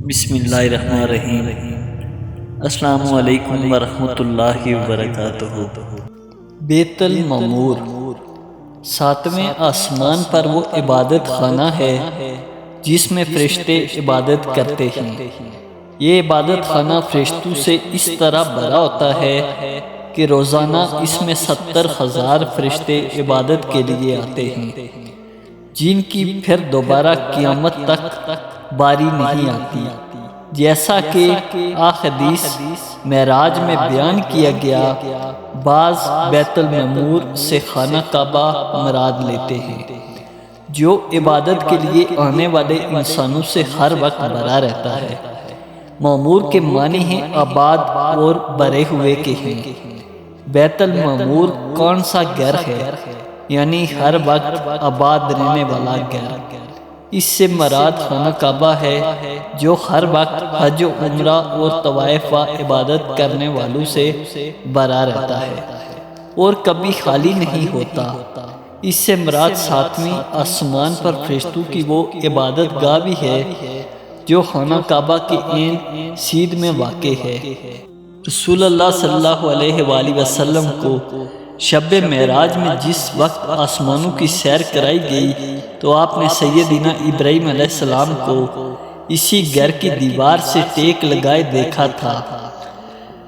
بسم اللہ الرحمن الرحیم۔ السلام علیکم ورحمۃ اللہ وبرکاتہ۔ بیت المعمور ساتویں آسمان پر وہ عبادت خانہ ہے جس میں فرشتے عبادت کرتے ہیں۔ یہ عبادت خانہ فرشتوں سے اس طرح بھرا ہوتا ہے کہ روزانہ اس میں 70,000 فرشتے عبادت کے لیے آتے ہیں، جن کی پھر دوبارہ قیامت تک باری نہیں آتی، جیسا کہ احادیث معراج میں بیان کیا گیا۔ بعض بیت المعمور سے خانہ کعبہ مراد لیتے ہیں، جو عبادت کے لیے آنے والے انسانوں سے ہر وقت بھرا رہتا ہے۔ معمور کے معنی ہیں آباد اور بھرے ہوئے کے ہیں۔ بیت المعمور کون سا گھر ہے؟ یعنی ہر وقت آباد رہنے والا گھر۔ اس سے مراد خانہ کعبہ ہے، جو ہر وقت حج و عمرہ اور طواف و عبادت کرنے والوں سے بھرا رہتا ہے اور کبھی خالی نہیں ہوتا۔ اس سے مراد ساتویں آسمان پر فرشتوں کی وہ عبادت گاہ بھی ہے جو خانہ کعبہ کے عین سیدھ میں واقع ہے۔ رسول اللہ صلی اللہ علیہ وآلہ وسلم کو شب معراج میں جس وقت آسمانوں کی سیر کرائی گئی تو آپ نے سیدنا ابراہیم علیہ السلام کو اسی گھر کی دیوار سے ٹیک لگائے دیکھا تھا۔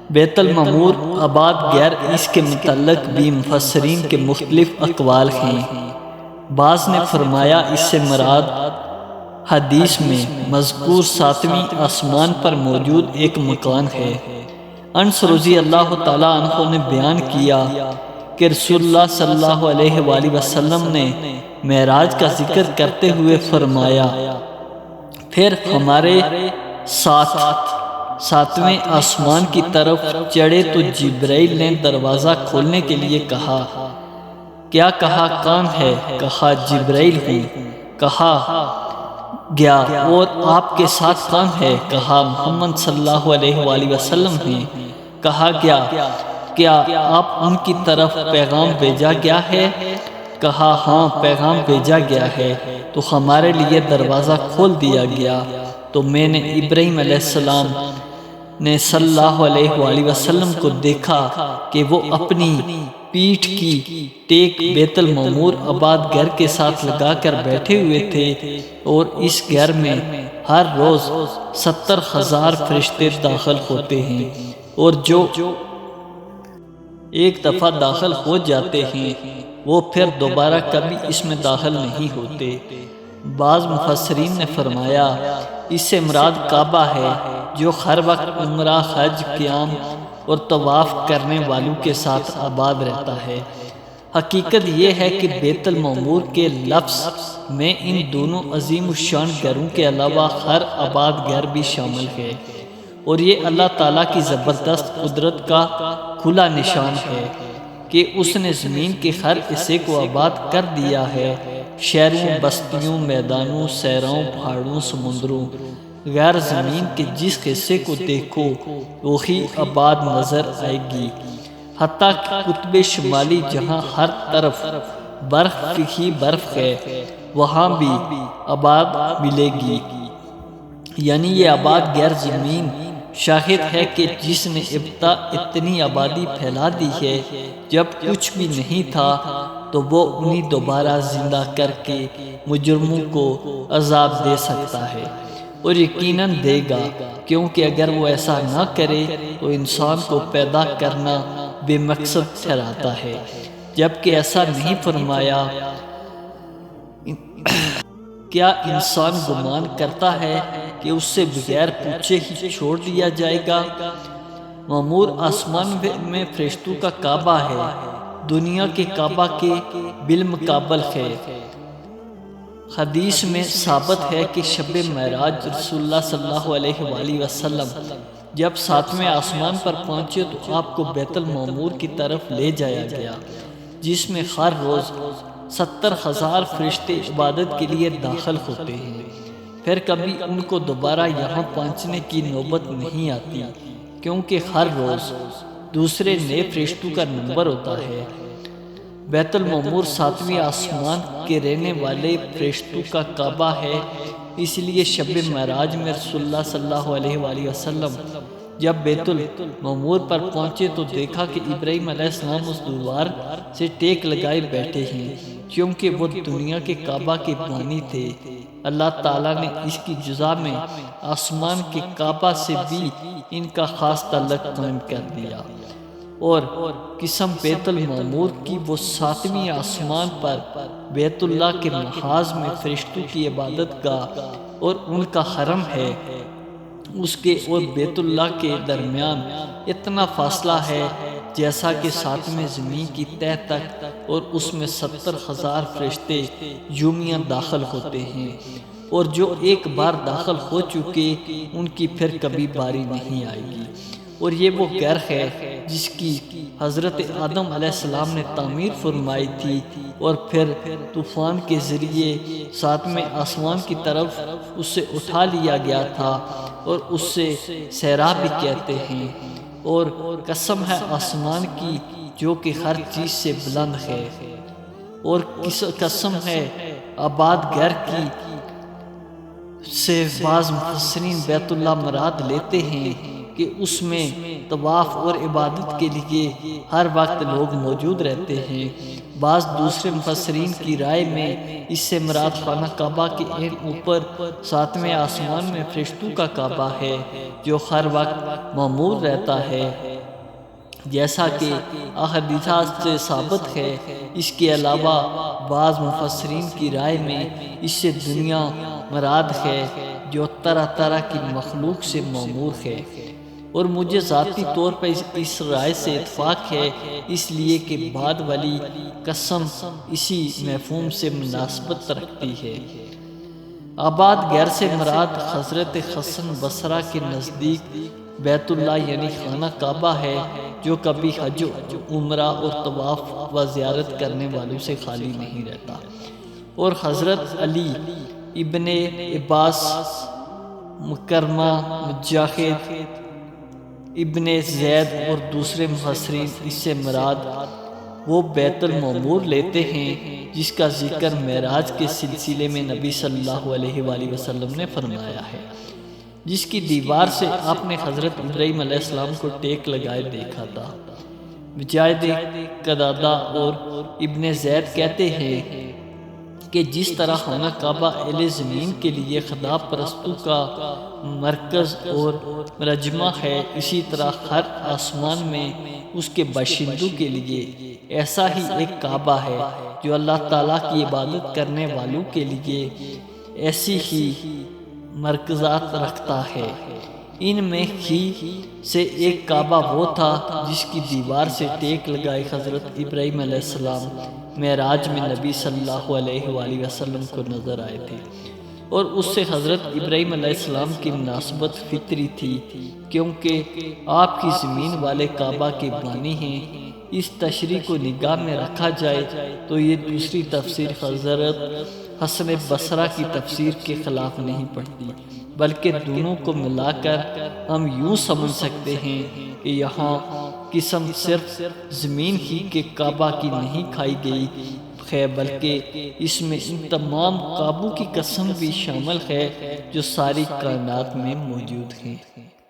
بیت المعمور آباد گھر، اس کے متعلق بھی مفسرین کے مختلف اقوال ہیں۔ بعض نے فرمایا اس سے مراد حدیث میں مذکور ساتویں آسمان پر موجود ایک مکان ہے۔ انس رضی اللہ تعالیٰ عنہ نے بیان کیا کہ رسول اللہ صلی اللہ علیہ وآلہ وسلم نے معراج کا ذکر کرتے ہوئے فرمایا، پھر ہمارے ساتھ ساتویں آسمان کی طرف چڑھے تو جبرائیل نے دروازہ کھولنے کے لیے کہا۔ کیا کہا؟ کون ہے؟ کہا جبرائیل ہوں۔ کہا گیا اور آپ کے ساتھ کون ہے؟ کہا محمد صلی اللہ علیہ وآلہ وسلم ہیں۔ کہا گیا کیا آپ ان کی طرف پیغام بھیجا گیا ہے؟ کہا ہاں پیغام بھیجا گیا ہے۔ تو ہمارے لیے دروازہ کھول دیا گیا تو میں نے ابراہیم علیہ السلام نے صلی اللہ علیہ وآلہ وسلم کو دیکھا کہ وہ اپنی پیٹھ کی ٹیک بیت المعمور آباد گھر کے ساتھ لگا کر بیٹھے ہوئے تھے، اور اس گھر میں ہر روز 70,000 فرشتے داخل ہوتے ہیں، اور جو ایک دفعہ داخل ہو جاتے ہیں وہ پھر دوبارہ کبھی اس میں داخل نہیں ہوتے۔ بعض مفسرین نے فرمایا اس سے مراد کعبہ ہے، جو ہر وقت عمرہ، حج، قیام اور طواف کرنے والوں کے ساتھ آباد رہتا ہے۔ حقیقت یہ ہے کہ بیت المعمور کے لفظ میں ان دونوں عظیم الشان گھروں کے علاوہ ہر آباد گھر بھی شامل ہے، اور یہ اللہ تعالیٰ کی زبردست قدرت کا کھلا نشان ہے کہ اس نے زمین کے ہر حصے کو آباد کر دیا ہے۔ شہروں، بستیوں، میدانوں، صحراؤں، پہاڑوں، سمندروں، غیر زمین کے جس حصے کو دیکھو وہی آباد نظر آئے گی، حتیٰ کہ قطب شمالی جہاں ہر طرف برف ہی برف ہے وہاں بھی آباد ملے گی۔ یعنی یہ آباد غیر زمین شاہد ہے کہ جس نے ابتدا اتنی آبادی پھیلا دی ہے، جب کچھ بھی نہیں تھا تو وہ انہیں دوبارہ زندہ کر کے مجرموں کو عذاب دے سکتا ہے، اور یقیناً دے گا، کیونکہ اگر وہ ایسا نہ کرے تو انسان کو پیدا کرنا بے مقصد ٹھہراتا ہے، جبکہ ایسا نہیں فرمایا۔ کیا انسان گمان کرتا ہے کہ اس سے بغیر پوچھے ہی چھوڑ دیا جائے گا؟ معمور آسمان میں فرشتوں کا کعبہ ہے، دنیا کے کعبہ کے بالمقابل ہے۔ حدیث میں ثابت ہے کہ شب معراج رسول اللہ صلی اللہ علیہ وآلہ وسلم جب ساتویں آسمان پر پہنچے تو آپ کو بیت المعمور کی طرف لے جایا گیا، جس میں ہر روز 70,000 فرشتے عبادت کے لیے داخل ہوتے ہیں۔ پھر کبھی ان کو دوبارہ یہاں پہنچنے کی نوبت نہیں آتی، کیونکہ ہر روز دوسرے نئے فرشتوں کا نمبر ہوتا ہے۔ بیت المعمور ساتویں آسمان کے رہنے والے فرشتوں کا کعبہ ہے، اس لیے شب معراج میں رسول اللہ صلی اللہ علیہ وآلہ وسلم جب بیت المعمور پر پہنچے تو دیکھا کہ ابراہیم علیہ السلام اس دیوار سے ٹیک لگائے بیٹھے ہیں، کیونکہ وہ دنیا کے کعبہ کے بانی تھے۔ اللہ تعالیٰ نے اس کی جزا میں آسمان کے کعبہ سے بھی ان کا خاص تعلق قائم کر دیا، اور قسم بیت المعمور کی، وہ 7ویں آسمان پر بیت اللہ کے محاذ میں فرشتوں کی عبادت گاہ اور ان کا حرم ہے، اس کے اور بیت اللہ کے درمیان اتنا فاصلہ ہے جیسا کہ 7ویں زمین کی تہہ تک، اور اس میں 70,000 فرشتے یومیہ داخل ہوتے ہیں، اور جو ایک بار داخل ہو چکے ان کی پھر کبھی باری نہیں آئے گی۔ اور یہ وہ گھر ہے جس کی حضرت آدم علیہ السلام نے تعمیر فرمائی تھی، اور پھر طوفان کے ذریعے 7ویں آسمان کی طرف اسے اٹھا لیا گیا تھا، اور اس سے سیراب بھی کہتے ہیں۔ اور قسم ہے آسمان کی جو کہ ہر چیز سے بلند ہے، اور قسم ہے آباد گھر کی سے بعض مفسرین بیت اللہ مراد لیتے ہیں کہ اس میں طواف اور عبادت کے لیے ہر وقت لوگ موجود رہتے ہیں۔ بعض دوسرے مفسرین کی رائے میں اس سے مراد خانہ کعبہ کے عین اوپر 7ویں آسمان میں فرشتوں کا کعبہ ہے جو ہر وقت معمور رہتا ہے، جیسا کہ احادیث سے ثابت ہے۔ اس کے علاوہ بعض مفسرین کی رائے میں اس سے دنیا مراد ہے جو طرح طرح کی مخلوق سے معمور ہے، اور مجھے ذاتی طور پر اس رائے سے اتفاق ہے، اس لیے کہ بعد والی قسم اسی مفہوم سے مناسبت رکھتی ہے۔ آباد گھر سے مراد حضرت حسن بصرہ کے نزدیک بیت اللہ یعنی خانہ کعبہ ہے، جو کبھی حج عمرہ اور طواف و زیارت کرنے والوں سے خالی نہیں رہتا۔ اور حضرت علی ابن عباس، مکرمہ، مجاہد ابن زید اور دوسرے مفسرین اس سے مراد وہ بیت المعمور لیتے ہیں جس کا ذکر معراج کے سلسلے میں نبی صلی اللہ علیہ وآلہ وسلم نے فرمایا ہے، جس کی دیوار سے آپ نے حضرت ابراہیم علیہ السلام کو ٹیک لگائے دیکھا تھا۔ مجاہد قتادہ اور ابن زید کہتے ہیں کہ جس طرح خانہ کعبہ اہل زمین کے لیے خدا پرستوں کا مرکز اور مجمع ہے، اسی طرح ہر آسمان میں اس کے باشندوں کے لیے ایسا ہی ایک کعبہ ہے جو اللہ تعالیٰ کی عبادت کرنے والوں کے لیے ایسی ہی مرکزات رکھتا ہے۔ ان میں ہی سے ایک کعبہ وہ تھا جس کی دیوار سے ٹیک لگائے حضرت ابراہیم علیہ السلام معراج میں نبی صلی اللہ علیہ وآلہ وسلم کو نظر آئے تھے، اور اس سے حضرت ابراہیم علیہ السلام کی مناسبت فطری تھی، کیونکہ آپ کی زمین والے کعبہ کے بانی ہیں۔ اس تشریح کو نگاہ میں رکھا جائے تو یہ دوسری تفسیر حضرت حسن بصرہ کی تفسیر کے خلاف نہیں پڑتی، بلکہ دونوں کو ملا کر ہم یوں سمجھ سکتے ہیں کہ یہاں قسم صرف زمین ہی کے کعبہ کی نہیں کھائی گئی ہے، بلکہ اس میں ان تمام کعبوں کی قسم بھی شامل ہے جو ساری کائنات میں موجود ہیں۔